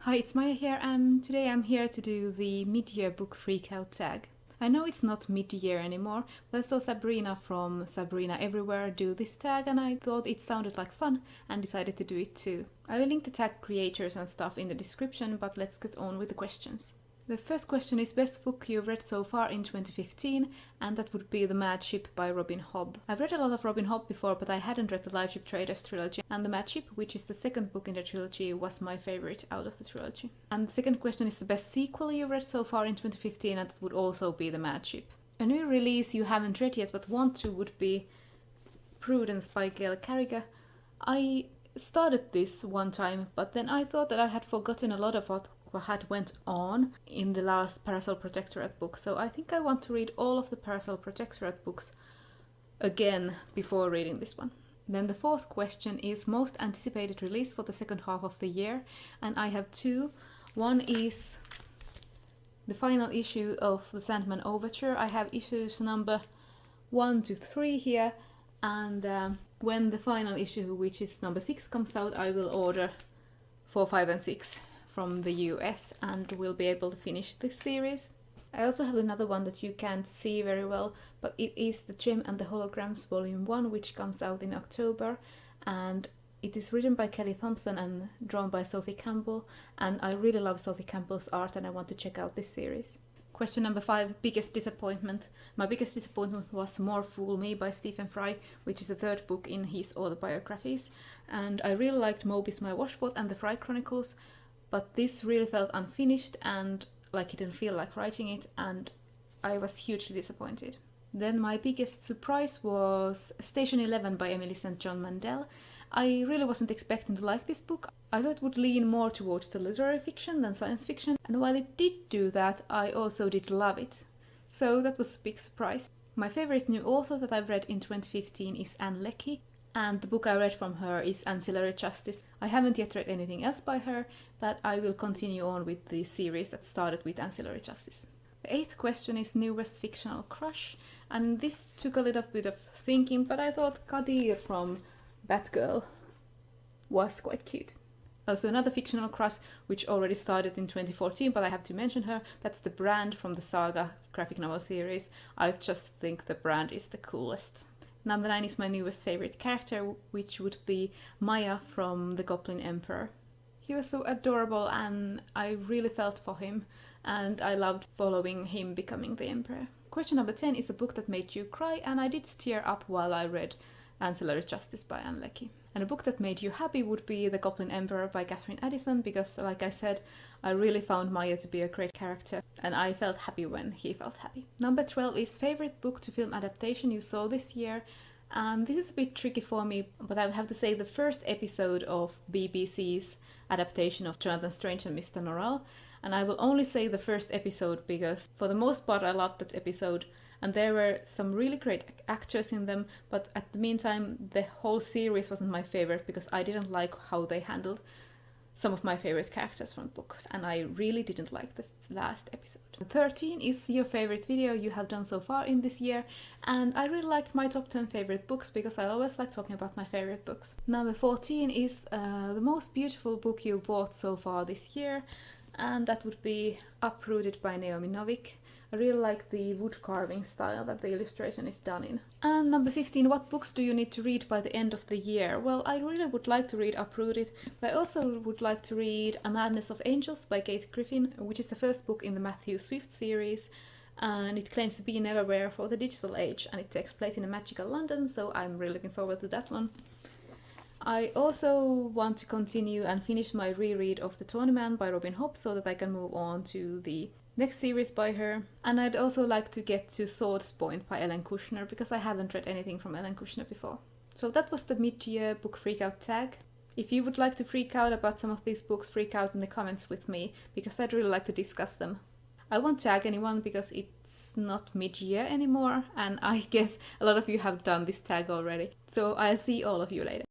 Hi, it's Maya here, and today I'm here to do the mid-year book Freakout tag. I know it's not mid-year anymore, but I saw Sabrina from Sabrina Everywhere do this tag and I thought it sounded like fun and decided to do it too. I will link the tag creators and stuff in the description, but let's get on with the questions. The first question is best book you've read so far in 2015, and that would be The Mad Ship by Robin Hobb. I've read a lot of Robin Hobb before, but I hadn't read the Live Ship Traders trilogy, and The Mad Ship, which is the second book in the trilogy, was my favorite out of the trilogy. And the second question is the best sequel you've read so far in 2015, and that would also be The Mad Ship. A new release you haven't read yet but want to would be Prudence by Gail Carriger. I started this one time, but then I thought that I had forgotten a lot of what had went on in the last Parasol Protectorate book, so I think I want to read all of the Parasol Protectorate books again before reading this one. Then the fourth question is most anticipated release for the second half of the year, and I have two. One is the final issue of the Sandman Overture. I have issues number 1 to 3 here, and when the final issue, which is number 6, comes out, I will order 4, 5 and 6 from the US and will be able to finish this series. I also have another one that you can't see very well, but it is The Gem and the Holograms Volume 1, which comes out in October, and it is written by Kelly Thompson and drawn by Sophie Campbell, and I really love Sophie Campbell's art and I want to check out this series. Question number 5, biggest disappointment. My biggest disappointment was More Fool Me by Stephen Fry, which is the third book in his autobiographies, and I really liked Moby's My Washpot and the Fry Chronicles, but this really felt unfinished and like he didn't feel like writing it, and I was hugely disappointed. Then my biggest surprise was Station 11 by Emily St. John Mandel. I really wasn't expecting to like this book. I thought it would lean more towards the literary fiction than science fiction, and while it did do that, I also did love it. So that was a big surprise. My favorite new author that I've read in 2015 is Ann Leckie, and the book I read from her is Ancillary Justice. I haven't yet read anything else by her, but I will continue on with the series that started with Ancillary Justice. The 8th question is newest fictional crush, and this took a little bit of thinking, but I thought Kadir from Batgirl was quite cute. Also another fictional crush which already started in 2014, but I have to mention her, that's the Brand from the Saga graphic novel series. I just think the Brand is the coolest. Number 9 is my newest favorite character, which would be Maya from The Goblin Emperor. He was so adorable and I really felt for him, and I loved following him becoming the Emperor. Question number 10 is a book that made you cry, and I did tear up while I read Ancillary Justice by Ann Leckie. And a book that made you happy would be The Goblin Emperor by Catherine Addison, because like I said, I really found Maya to be a great character and I felt happy when he felt happy. Number 12 is favorite book to film adaptation you saw this year, and this is a bit tricky for me, but I would have to say the first episode of BBC's adaptation of Jonathan Strange and Mr. Norrell, and I will only say the first episode because for the most part I loved that episode, and there were some really great actors in them, but at the meantime the whole series wasn't my favorite because I didn't like how they handled some of my favorite characters from books, and I really didn't like the last episode. 13 is your favorite video you have done so far in this year, and I really liked my top 10 favorite books because I always like talking about my favorite books. Number 14 is the most beautiful book you bought so far this year, and that would be Uprooted by Naomi Novik. I really like the wood carving style that the illustration is done in. And number 15, what books do you need to read by the end of the year? Well, I really would like to read Uprooted, but I also would like to read A Madness of Angels by Kate Griffin, which is the first book in the Matthew Swift series, and it claims to be Neverwhere for the digital age, and it takes place in a magical London, so I'm really looking forward to that one. I also want to continue and finish my reread of The Tawny Man by Robin Hobb so that I can move on to the next series by her. And I'd also like to get to Swords Point by Ellen Kushner because I haven't read anything from Ellen Kushner before. So that was the mid-year book Freakout tag. If you would like to freak out about some of these books, freak out in the comments with me because I'd really like to discuss them. I won't tag anyone because it's not mid-year anymore, and I guess a lot of you have done this tag already. So I'll see all of you later.